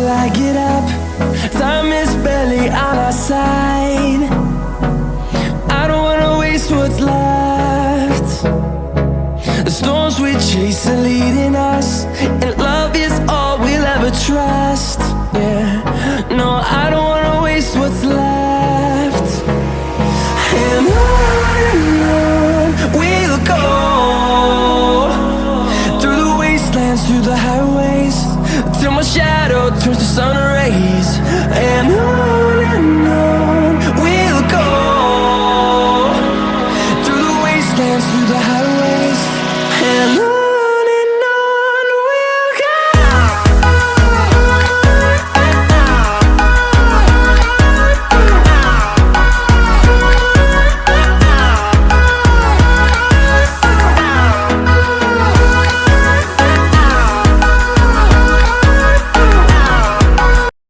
till I get up. Time is barely on our side. I don't wanna waste what's left. The storms we chase are leading us, and love is all we'll ever trust. Yeah, no, I don't wanna waste what's left. And on we'll go, through the wastelands, through the highways, till my shadow turns to sun rays.